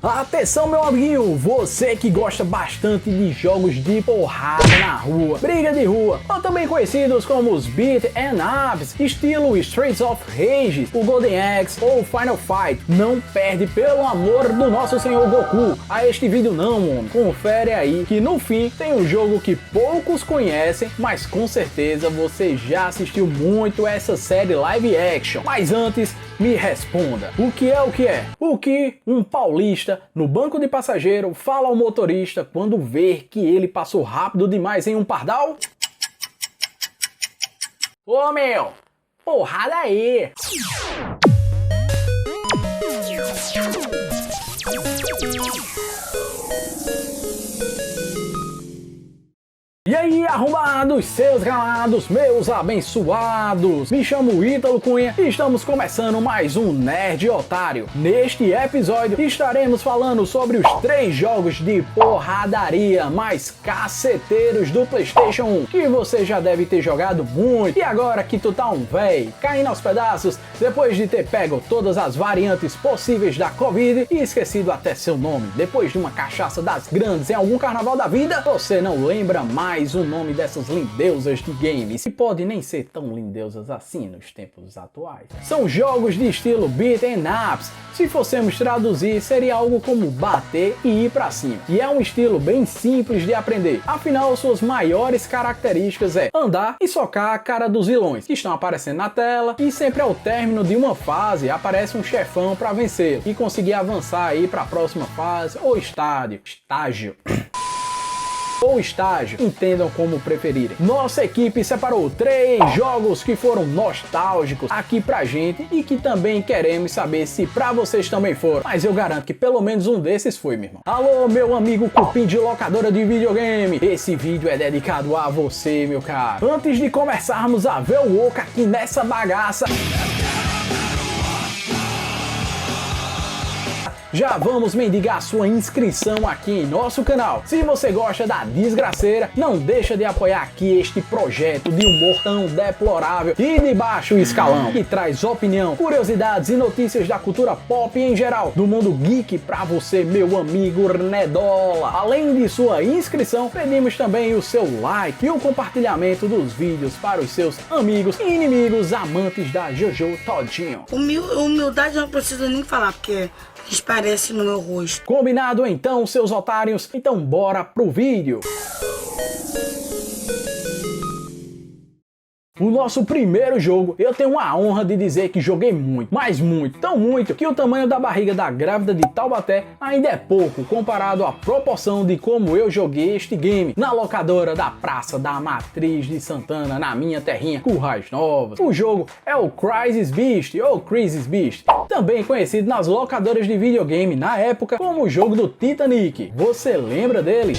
Atenção, meu amiguinho, você que gosta bastante de jogos de porrada na rua, briga de rua, ou também conhecidos como os Beat 'em Ups, estilo Streets of Rage, o Golden Axe ou Final Fight, não perde pelo amor do nosso senhor Goku a este vídeo não, homem. Confere aí que no fim tem um jogo que poucos conhecem, mas com certeza você já assistiu muito essa série live action. Mas antes, me responda, o que é o que é? O que um paulista no banco de passageiro fala ao motorista quando vê que ele passou rápido demais em um pardal? Ô meu, porrada aí! E aí, arrombados, seus galados, meus abençoados! Me chamo Ítalo Cunha e estamos começando mais um Nerd Otário. Neste episódio estaremos falando sobre os 3 jogos de porradaria mais caceteiros do PlayStation 1 que você já deve ter jogado muito. E agora que tu tá um véi, caindo aos pedaços, depois de ter pego todas as variantes possíveis da Covid e esquecido até seu nome, depois de uma cachaça das grandes em algum carnaval da vida, você não lembra mais o nome dessas lindeusas de games, que podem nem ser tão lindeusas assim nos tempos atuais. São jogos de estilo Beat 'em Ups, se fossemos traduzir seria algo como bater e ir pra cima. E é um estilo bem simples de aprender, afinal suas maiores características é andar e socar a cara dos vilões que estão aparecendo na tela, e sempre ao término de uma fase aparece um chefão para vencer e conseguir avançar aí para a próxima fase ou estágio. Ou estágio, entendam como preferirem. Nossa equipe separou 3 jogos que foram nostálgicos aqui pra gente e que também queremos saber se pra vocês também foram. Mas eu garanto que pelo menos um desses foi, meu irmão. Alô, meu amigo cupim de locadora de videogame, esse vídeo é dedicado a você, meu caro. Antes de começarmos a ver o oco aqui nessa bagaça, já vamos mendigar sua inscrição aqui em nosso canal. Se você gosta da desgraceira, não deixa de apoiar aqui este projeto de humor tão deplorável e de baixo escalão, que traz opinião, curiosidades e notícias da cultura pop em geral, do mundo geek pra você, meu amigo Nedola. Além de sua inscrição, pedimos também o seu like e o compartilhamento dos vídeos para os seus amigos e inimigos amantes da JoJo todinho. Humildade eu não preciso nem falar, porque parece no meu rosto. Combinado então, seus otários? Então bora pro vídeo! O nosso primeiro jogo, eu tenho a honra de dizer que joguei muito, mas muito, tão muito, que o tamanho da barriga da grávida de Taubaté ainda é pouco comparado à proporção de como eu joguei este game na locadora da Praça da Matriz de Santana, na minha terrinha, Currais Novas. O jogo é o Crysis Beast, ou Crysis Beast, também conhecido nas locadoras de videogame na época como o jogo do Titanic. Você lembra dele?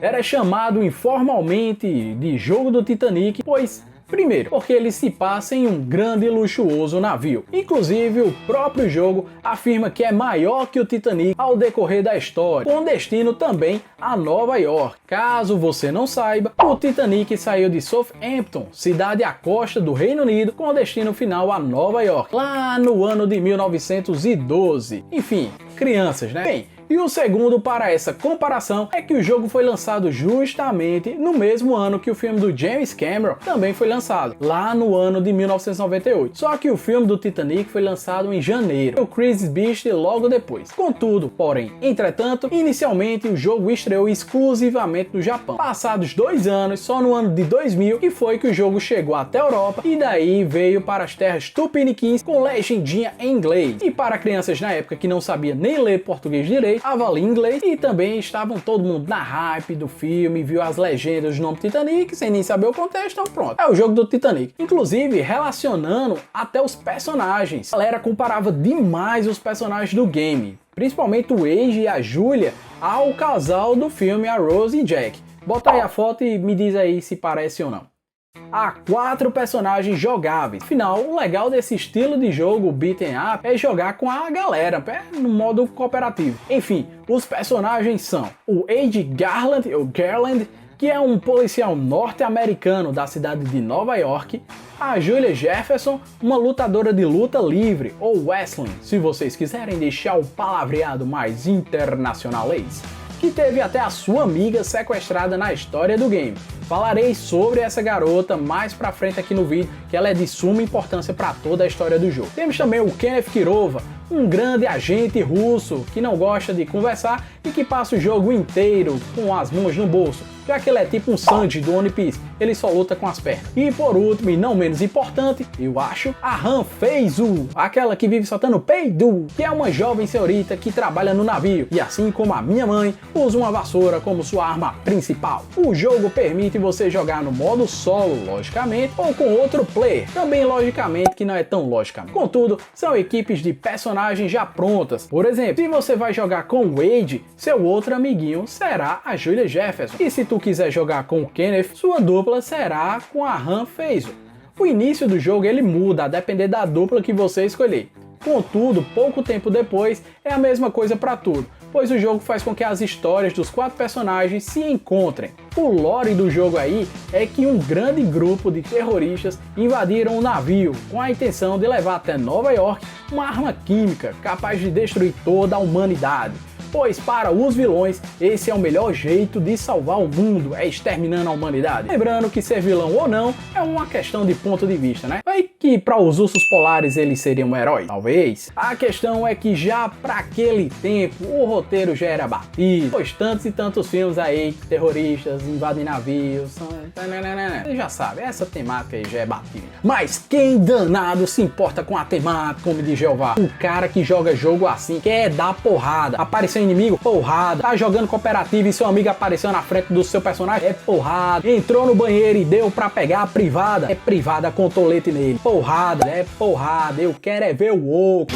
Era chamado informalmente de jogo do Titanic, pois primeiro, porque ele se passa em um grande e luxuoso navio. Inclusive, o próprio jogo afirma que é maior que o Titanic ao decorrer da história, com destino também a Nova York. Caso você não saiba, o Titanic saiu de Southampton, cidade à costa do Reino Unido, com destino final a Nova York, lá no ano de 1912. Enfim, crianças, né? Bem, e o segundo para essa comparação é que o jogo foi lançado justamente no mesmo ano que o filme do James Cameron também foi lançado, lá no ano de 1998. Só que o filme do Titanic foi lançado em janeiro, e o Crysis Beast logo depois. Contudo, porém, entretanto, inicialmente o jogo estreou exclusivamente no Japão. Passados 2 anos, só no ano de 2000, que foi que o jogo chegou até a Europa e daí veio para as terras tupiniquins com legendinha em inglês. E para crianças na época que não sabia nem ler português direito, avalia inglês, e também estavam todo mundo na hype do filme, viu as legendas do nome Titanic, sem nem saber o contexto, então pronto, é o jogo do Titanic. Inclusive, relacionando até os personagens. A galera comparava demais os personagens do game, principalmente o Age e a Julia, ao casal do filme, a Rose e Jack. Bota aí a foto e me diz aí se parece ou não. Há 4 personagens jogáveis. Afinal, o legal desse estilo de jogo beat'em up é jogar com a galera, no modo cooperativo. Enfim, os personagens são o Age Garland, ou Garland, que é um policial norte-americano da cidade de Nova York, a Julia Jefferson, uma lutadora de luta livre, ou wrestling, se vocês quiserem deixar o palavreado mais internacionalês, que teve até a sua amiga sequestrada na história do game. Falarei sobre essa garota mais pra frente aqui no vídeo, que ela é de suma importância para toda a história do jogo. Temos também o Kenneth Kirova, um grande agente russo que não gosta de conversar e que passa o jogo inteiro com as mãos no bolso, já que ele é tipo um Sanji do One Piece, ele só luta com as pernas. E por último, e não menos importante, eu acho, a Han Feizu, aquela que vive soltando peido, que é uma jovem senhorita que trabalha no navio e, assim como a minha mãe, usa uma vassoura como sua arma principal. O jogo permite você jogar no modo solo, logicamente, ou com outro player, também logicamente, que não é tão logicamente. Contudo, são equipes de personagens já prontas. Por exemplo, se você vai jogar com o Wade, seu outro amiguinho será a Julia Jefferson. E se tu quiser jogar com o Kenneth, sua dupla será com a Han Feizu. O início do jogo ele muda a depender da dupla que você escolher. Contudo, pouco tempo depois, é a mesma coisa para tudo, pois o jogo faz com que as histórias dos 4 personagens se encontrem. O lore do jogo aí é que um grande grupo de terroristas invadiram o navio com a intenção de levar até Nova York uma arma química capaz de destruir toda a humanidade. Pois para os vilões, esse é o melhor jeito de salvar o mundo, é exterminando a humanidade. Lembrando que ser vilão ou não é uma questão de ponto de vista, né? É que para os ursos polares eles seriam um herói? Talvez. A questão é que já para aquele tempo o roteiro já era batido, pois tantos e tantos filmes aí, terroristas invadem navios, você já sabe, essa temática aí já é batida. Mas quem danado se importa com a temática, como diz Jeová? O cara que joga jogo assim quer dar porrada, aparecer inimigo, porrada, tá jogando cooperativo e seu amigo apareceu na frente do seu personagem, é porrada, entrou no banheiro e deu pra pegar a privada, é privada com tolete nele, porrada, é porrada, eu quero é ver o oco.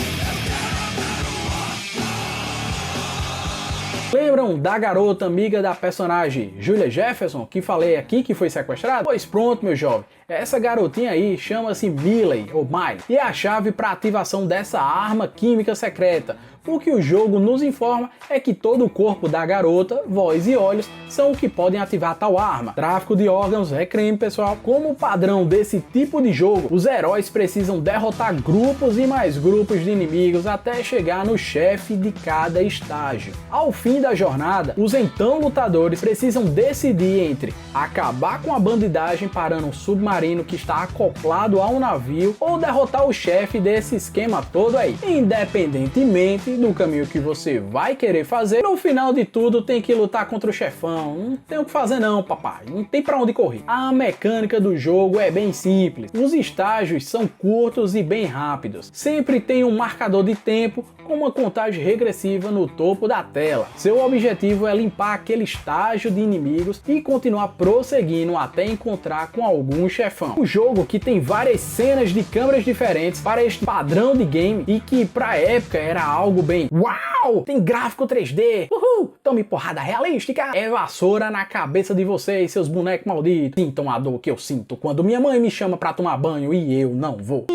Lembram da garota amiga da personagem Julia Jefferson, que falei aqui que foi sequestrada? Pois pronto, meu jovem, essa garotinha aí chama-se Miley, ou Miley, e é a chave para ativação dessa arma química secreta. O que o jogo nos informa é que todo o corpo da garota, voz e olhos são o que podem ativar tal arma. Tráfico de órgãos é crime, pessoal. Como padrão desse tipo de jogo, os heróis precisam derrotar grupos e mais grupos de inimigos até chegar no chefe de cada estágio. Ao fim da jornada, os então lutadores precisam decidir entre acabar com a bandidagem parando um submarino que está acoplado a um navio ou derrotar o chefe desse esquema todo aí. Independentemente do caminho que você vai querer fazer, no final de tudo tem que lutar contra o chefão. Não tem o que fazer não, papai, não tem pra onde correr. A mecânica do jogo é bem simples, os estágios são curtos e bem rápidos. Sempre tem um marcador de tempo com uma contagem regressiva no topo da tela. Seu objetivo é limpar aquele estágio de inimigos e continuar prosseguindo até encontrar com algum chefão. O jogo que tem várias cenas de câmeras diferentes para este padrão de game e que pra época era algo bem uau, tem gráfico 3D, uhul, tome porrada realística, é vassoura na cabeça de vocês, seus bonecos malditos, sintam a dor que eu sinto quando minha mãe me chama pra tomar banho e eu não vou.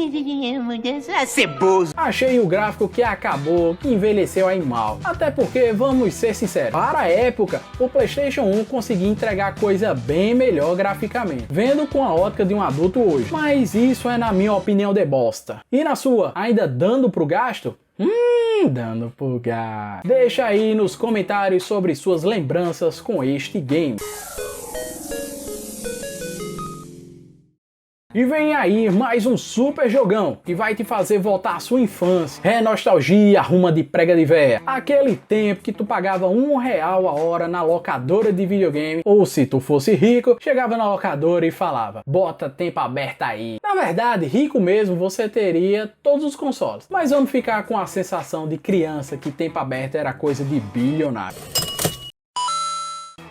Achei o gráfico que acabou, que envelheceu aí mal, até porque, vamos ser sinceros, para a época, o PlayStation 1 conseguia entregar coisa bem melhor graficamente, vendo com a ótica de um adulto hoje, mas isso é na minha opinião de bosta. E na sua, ainda dando pro gasto? Dando pro gasto. Deixa aí nos comentários sobre suas lembranças com este game. E vem aí mais um super jogão que vai te fazer voltar à sua infância. É nostalgia, arruma de prega de véia. Aquele tempo que tu pagava R$1 a hora na locadora de videogame, ou se tu fosse rico, chegava na locadora e falava, bota tempo aberto aí. Na verdade, rico mesmo você teria todos os consoles. Mas vamos ficar com a sensação de criança que tempo aberto era coisa de bilionário.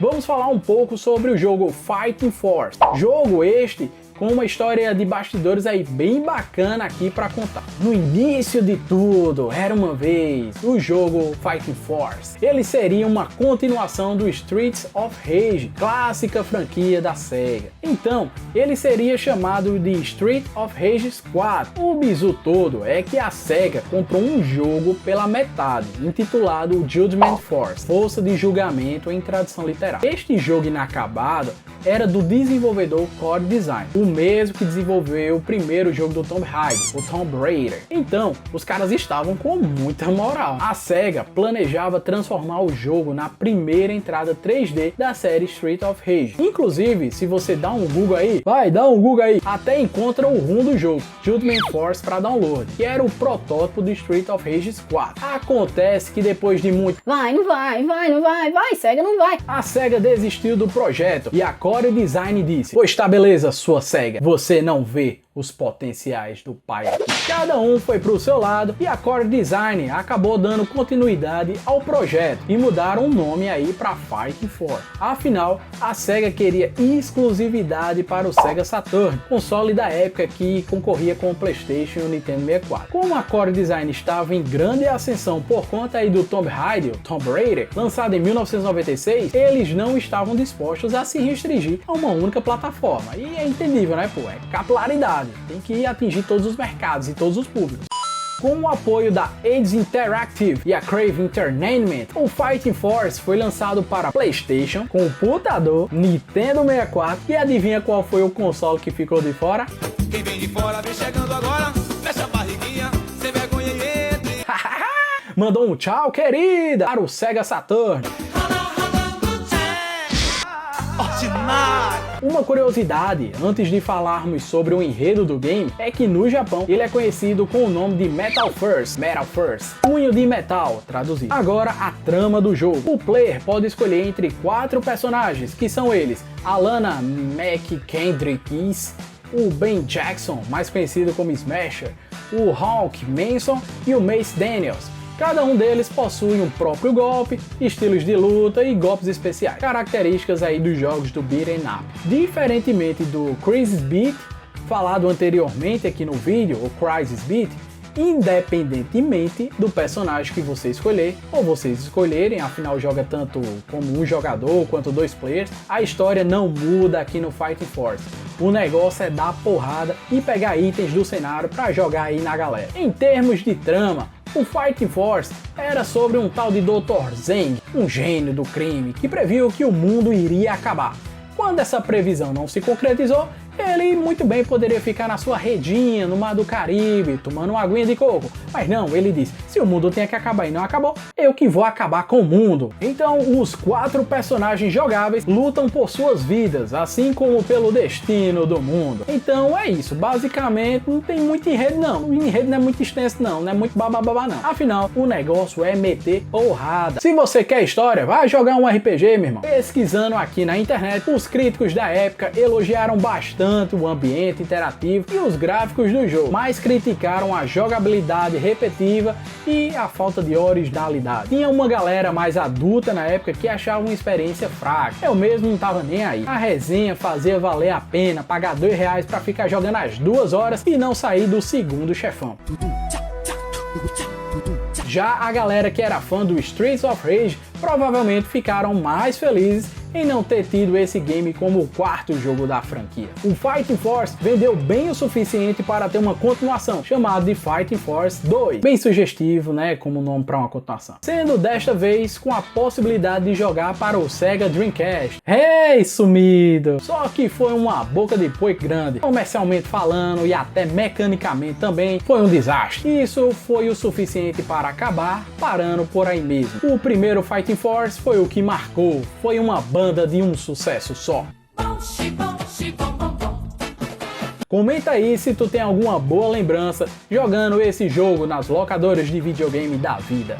Vamos falar um pouco sobre o jogo Fighting Force. Jogo este com uma história de bastidores aí bem bacana aqui para contar. No início de tudo, era uma vez o jogo Fighting Force. Ele seria uma continuação do Streets of Rage, clássica franquia da SEGA. Então, ele seria chamado de Street of Rage 4. O bizu todo é que a SEGA comprou um jogo pela metade, intitulado Judgment Force, Força de Julgamento em tradução literal. Este jogo inacabado era do desenvolvedor Core Design, o mesmo que desenvolveu o primeiro jogo do Tomb Raider, o Tomb Raider. Então, os caras estavam com muita moral. A SEGA planejava transformar o jogo na primeira entrada 3D da série Street of Rage. Inclusive, se você dá um Google aí, até encontra o ROM do jogo, Judgment Force, para download, que era o protótipo do Street of Rage 4. Acontece que depois de muito Vai, SEGA não vai. a SEGA desistiu do projeto e a Core Design disse: pois tá beleza, sua SEGA, você não vê os potenciais do pai aqui. Cada um foi pro seu lado e a Core Design acabou dando continuidade ao projeto e mudaram o nome aí para Fighting Force. Afinal, a SEGA queria exclusividade para o Sega Saturn, console da época que concorria com o PlayStation e o Nintendo 64. Como a Core Design estava em grande ascensão por conta aí do Tomb Raider, Tomb Raider, lançado em 1996, eles não estavam dispostos a se restringir a uma única plataforma. E é entendível, né, pô? É capilaridade. Tem que atingir todos os mercados e todos os públicos. Com o apoio da Eidos Interactive e a Crave Entertainment, o Fighting Force foi lançado para PlayStation, computador, Nintendo 64 e adivinha qual foi o console que ficou de fora? Quem vem de fora vem chegando agora, fecha a barriguinha, sem vergonha e entre. Mandou um tchau, querida, para o Sega Saturn. Ordinário! Uma curiosidade, antes de falarmos sobre o enredo do game, é que no Japão ele é conhecido com o nome de Metal Force, punho de metal, traduzido. Agora a trama do jogo. O player pode escolher entre 4 personagens, que são eles: Alana McKendrickis, o Ben Jackson, mais conhecido como Smasher, o Hawk Manson e o Mace Daniels. Cada um deles possui um próprio golpe, estilos de luta e golpes especiais, características aí dos jogos do beat'em up. Diferentemente do Crisis Beat, falado anteriormente aqui no vídeo, o Crisis Beat, independentemente do personagem que você escolher, ou vocês escolherem, afinal joga tanto como um jogador quanto 2 players, a história não muda aqui no Fighting Force. O negócio é dar porrada e pegar itens do cenário para jogar aí na galera. Em termos de trama, o Fighting Force era sobre um tal de Dr. Zeng, um gênio do crime, que previu que o mundo iria acabar. Quando essa previsão não se concretizou, ele muito bem poderia ficar na sua redinha, no Mar do Caribe, tomando uma aguinha de coco. Mas não, ele disse: se o mundo tem que acabar e não acabou, eu que vou acabar com o mundo. Então, os 4 personagens jogáveis lutam por suas vidas, assim como pelo destino do mundo. Então é isso, basicamente não tem muito enredo não. O enredo não é muito extenso não é muito bababá não. Afinal, o negócio é meter porrada. Se você quer história, vai jogar um RPG, meu irmão. Pesquisando aqui na internet, os críticos da época elogiaram bastante o ambiente interativo e os gráficos do jogo, mas criticaram a jogabilidade repetitiva e a falta de originalidade. Tinha uma galera mais adulta na época que achava uma experiência fraca. Eu mesmo não tava nem aí. A resenha fazia valer a pena pagar R$2 para ficar jogando as 2 horas e não sair do segundo chefão. Já a galera que era fã do Streets of Rage provavelmente ficaram mais felizes em não ter tido esse game como o 4º jogo da franquia. O Fighting Force vendeu bem o suficiente para ter uma continuação, chamada de Fighting Force 2. Bem sugestivo, né, como nome para uma continuação. Sendo desta vez com a possibilidade de jogar para o Sega Dreamcast. Hey, sumido! Só que foi uma boca de boi grande. Comercialmente falando e até mecanicamente também foi um desastre. Isso foi o suficiente para acabar parando por aí mesmo. O primeiro Fighting Force foi o que marcou, foi uma banda de um sucesso só. Comenta aí se tu tem alguma boa lembrança jogando esse jogo nas locadoras de videogame da vida.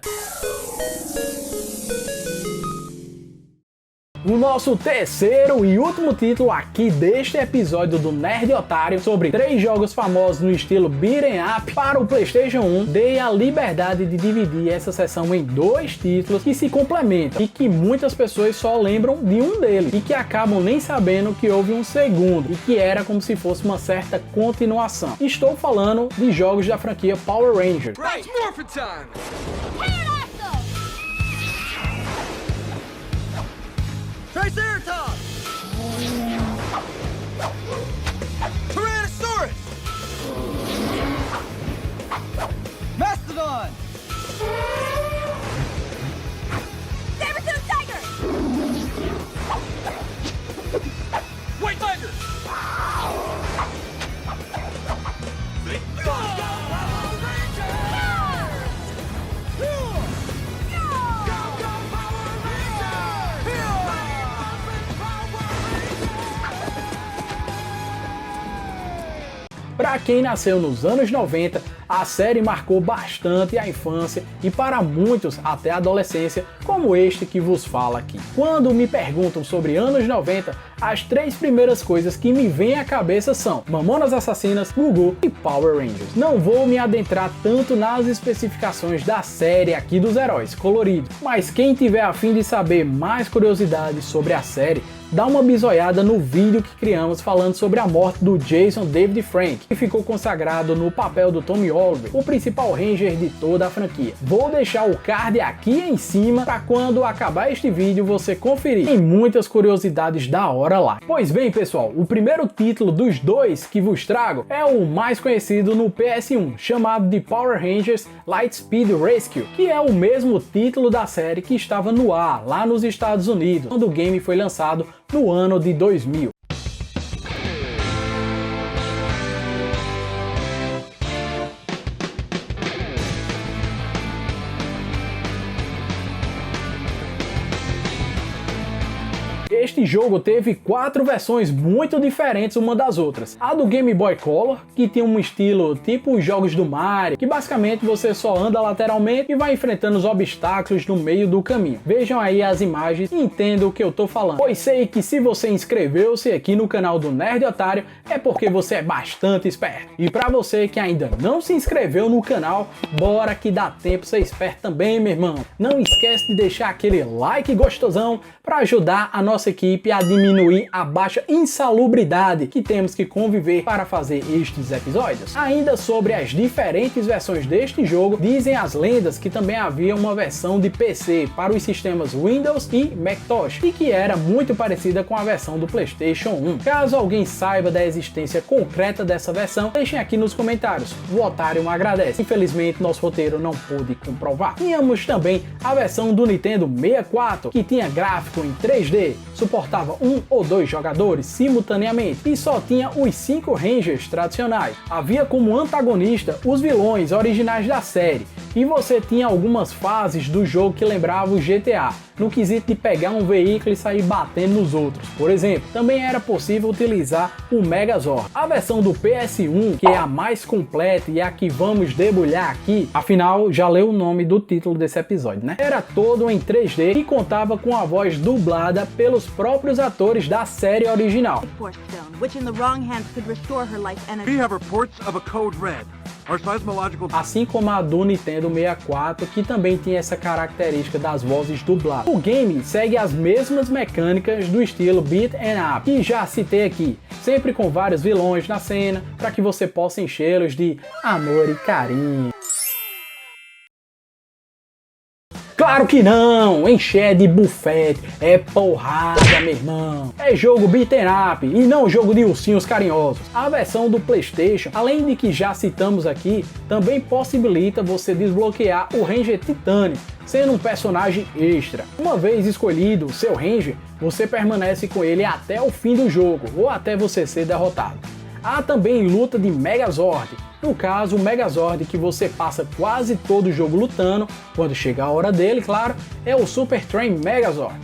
O nosso terceiro e último título aqui deste episódio do Nerd Otário sobre 3 jogos famosos no estilo beat'em up para o PlayStation 1, dei a liberdade de dividir essa sessão em 2 títulos que se complementam e que muitas pessoas só lembram de um deles e que acabam nem sabendo que houve um segundo e que era como se fosse uma certa continuação. Estou falando de jogos da franquia Power Rangers. Right, Morphin' time! Triceratops! Tyrannosaurus! Mastodon! Saber-tooth tiger! White tiger! Para quem nasceu nos anos 90, a série marcou bastante a infância e para muitos até a adolescência, como este que vos fala aqui. Quando me perguntam sobre anos 90, as 3 primeiras coisas que me vêm à cabeça são Mamonas Assassinas, Gugu e Power Rangers. Não vou me adentrar tanto nas especificações da série aqui dos heróis coloridos, mas quem tiver a fim de saber mais curiosidades sobre a série, dá uma bisoiada no vídeo que criamos falando sobre a morte do Jason David Frank, que ficou consagrado no papel do Tommy Oliver, o principal Ranger de toda a franquia. Vou deixar o card aqui em cima para quando acabar este vídeo você conferir. Tem muitas curiosidades da hora lá. Pois bem, pessoal, o primeiro título dos 2 que vos trago é o mais conhecido no PS1, chamado de Power Rangers Lightspeed Rescue, que é o mesmo título da série que estava no ar lá nos Estados Unidos, quando o game foi lançado no ano de 2000. Este jogo teve 4 versões muito diferentes uma das outras. A do Game Boy Color, que tinha um estilo tipo os jogos do Mario, que basicamente você só anda lateralmente e vai enfrentando os obstáculos no meio do caminho. Vejam aí as imagens e entendam o que eu tô falando. Pois sei que se você inscreveu-se aqui no canal do Nerd Otário, é porque você é bastante esperto. E para você que ainda não se inscreveu no canal, bora que dá tempo ser esperto também, meu irmão. Não esquece de deixar aquele like gostosão para ajudar a nossa equipe a diminuir a baixa insalubridade que temos que conviver para fazer estes episódios. Ainda sobre as diferentes versões deste jogo, dizem as lendas que também havia uma versão de PC para os sistemas Windows e Macintosh e que era muito parecida com a versão do PlayStation 1. Caso alguém saiba da existência concreta dessa versão, deixem aqui nos comentários. O Otário agradece. Infelizmente nosso roteiro não pôde comprovar. Tínhamos também a versão do Nintendo 64 que tinha gráfico em 3D, suportava 1 ou 2 jogadores simultaneamente e só tinha os 5 Rangers tradicionais. Havia como antagonista os vilões originais da série e você tinha algumas fases do jogo que lembravam o GTA, no quesito de pegar um veículo e sair batendo nos outros. Por exemplo, também era possível utilizar o Megazord. A versão do PS1, que é a mais completa e a que vamos debulhar aqui, afinal já leu o nome do título desse episódio, né? Era todo em 3D e contava com a voz dublada pelos próprios atores da série original. Force stone, which in the wrong hands could restore her life We energy. have reports of a code red. Our seismological Assim como a do Nintendo 64, que também tinha essa característica das vozes dubladas. O game segue as mesmas mecânicas do estilo beat 'em up, que já citei aqui, sempre com vários vilões na cena, para que você possa enchê-los de amor e carinho. Claro que não! Encher de bufete, é porrada, meu irmão. É jogo beat'em up e não jogo de ursinhos carinhosos. A versão do PlayStation, além de que já citamos aqui, também possibilita você desbloquear o Ranger Titânio, sendo um personagem extra. Uma vez escolhido o seu Ranger, você permanece com ele até o fim do jogo ou até você ser derrotado. Há também luta de Megazord. No caso, o Megazord que você passa quase todo o jogo lutando, quando chega a hora dele, claro, é o Super Train Megazord.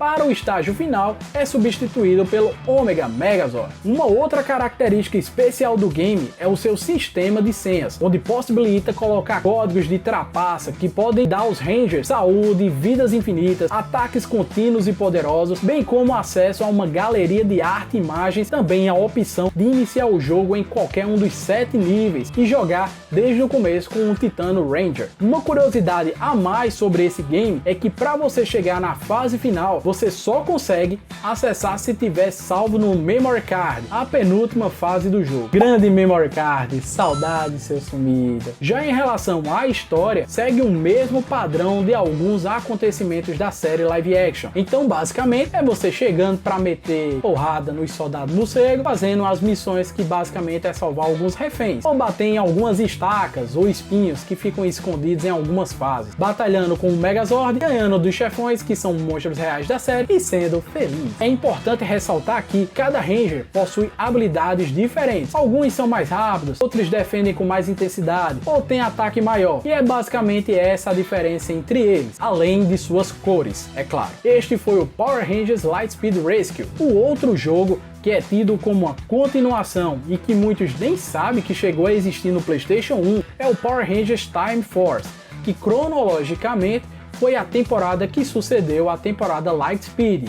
Para o estágio final, é substituído pelo Omega Megazord. Uma outra característica especial do game é o seu sistema de senhas, onde possibilita colocar códigos de trapaça que podem dar aos Rangers saúde, vidas infinitas, ataques contínuos e poderosos, bem como acesso a uma galeria de arte e imagens, também a opção de iniciar o jogo em qualquer um dos 7 níveis e jogar desde o começo com um Titano Ranger. Uma curiosidade a mais sobre esse game é que para você chegar na fase final, você só consegue acessar se tiver salvo no Memory Card, a penúltima fase do jogo. Grande Memory Card, saudade seu sumida. Já em relação à história, segue o mesmo padrão de alguns acontecimentos da série live action. Então basicamente é você chegando para meter porrada nos soldados morcegos, fazendo as missões que basicamente é salvar alguns reféns, ou bater em algumas estacas ou espinhos que ficam escondidos em algumas fases, batalhando com o Megazord, ganhando dos chefões que são monstros reais da série e sendo feliz. É importante ressaltar que cada Ranger possui habilidades diferentes. Alguns são mais rápidos, outros defendem com mais intensidade ou tem ataque maior, e é basicamente essa a diferença entre eles, além de suas cores, é claro. Este foi o Power Rangers Lightspeed Rescue. O outro jogo que é tido como uma continuação e que muitos nem sabem que chegou a existir no PlayStation 1 é o Power Rangers Time Force, que cronologicamente foi a temporada que sucedeu à temporada Lightspeed.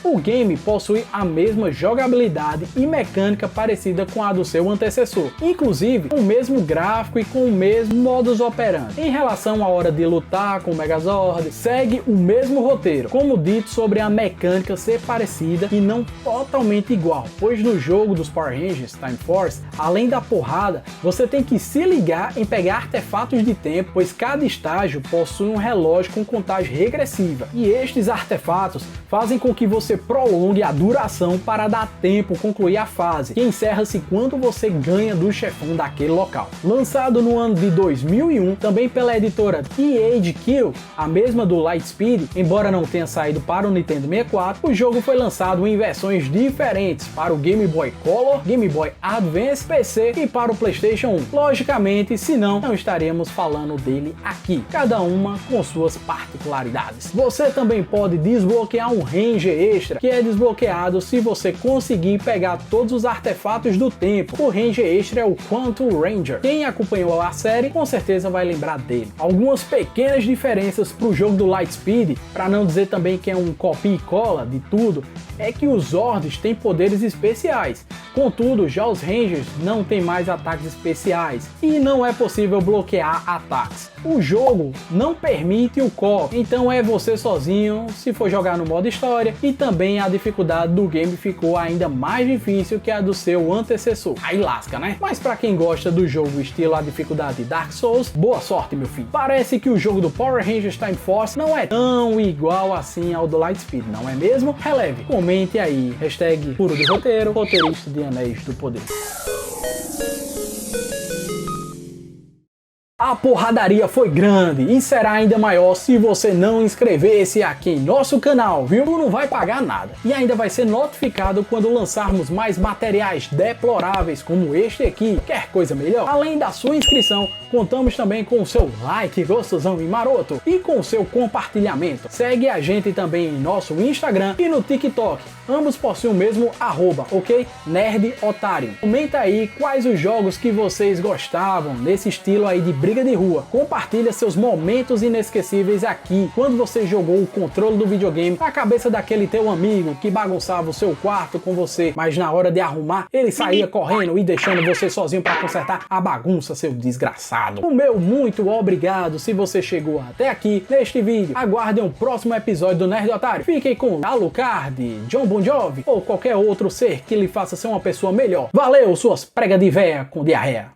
O game possui a mesma jogabilidade e mecânica parecida com a do seu antecessor, inclusive com o mesmo gráfico e com o mesmo modus operandi. Em relação à hora de lutar com o Megazord, segue o mesmo roteiro, como dito sobre a mecânica ser parecida e não totalmente igual, pois no jogo dos Power Rangers Time Force, além da porrada, você tem que se ligar em pegar artefatos de tempo, pois cada estágio possui um relógio com contagem regressiva, e estes artefatos fazem com que você prolongue a duração para dar tempo concluir a fase, que encerra-se quando você ganha do chefão daquele local. Lançado no ano de 2001, também pela editora Age Kill, a mesma do Lightspeed, embora não tenha saído para o Nintendo 64, o jogo foi lançado em versões diferentes para o Game Boy Color, Game Boy Advance, PC e para o PlayStation 1. Logicamente, senão não estaríamos falando dele aqui, cada uma com suas particularidades. Você também pode desbloquear um Ranger extra, que é desbloqueado se você conseguir pegar todos os artefatos do tempo. O Ranger extra é o Quantum Ranger. Quem acompanhou a série com certeza vai lembrar dele. Algumas pequenas diferenças para o jogo do Lightspeed, para não dizer também que é um copia e cola de tudo, é que os Zords têm poderes especiais. Contudo, já os Rangers não têm mais ataques especiais e não é possível bloquear ataques. O jogo não permite o co-op, então é você sozinho se for jogar no modo história, e também a dificuldade do game ficou ainda mais difícil que a do seu antecessor. Aí lasca, né? Mas para quem gosta do jogo estilo a dificuldade Dark Souls, boa sorte, meu filho. Parece que o jogo do Power Rangers Time Force não é tão igual assim ao do Lightspeed, não é mesmo? Releve, comente aí, hashtag Puro de Roteiro, roteirista de Anéis do Poder. A porradaria foi grande e será ainda maior se você não inscrever-se aqui em nosso canal, viu? Tu não vai pagar nada e ainda vai ser notificado quando lançarmos mais materiais deploráveis como este aqui. Quer coisa melhor? Além da sua inscrição, contamos também com o seu like gostosão e maroto e com o seu compartilhamento. Segue a gente também em nosso Instagram e no TikTok. Ambos possuem o mesmo @, ok? Nerd Otário. Comenta aí quais os jogos que vocês gostavam nesse estilo aí de briga de rua. Compartilha seus momentos inesquecíveis aqui, quando você jogou o controle do videogame na cabeça daquele teu amigo que bagunçava o seu quarto com você, mas na hora de arrumar, ele saía correndo e deixando você sozinho para consertar a bagunça, seu desgraçado. O meu muito obrigado se você chegou até aqui neste vídeo. Aguardem o próximo episódio do Nerd Otário. Fiquem com Alucard, John Bon Jovi ou qualquer outro ser que lhe faça ser uma pessoa melhor. Valeu, suas pregas de véia com diarreia.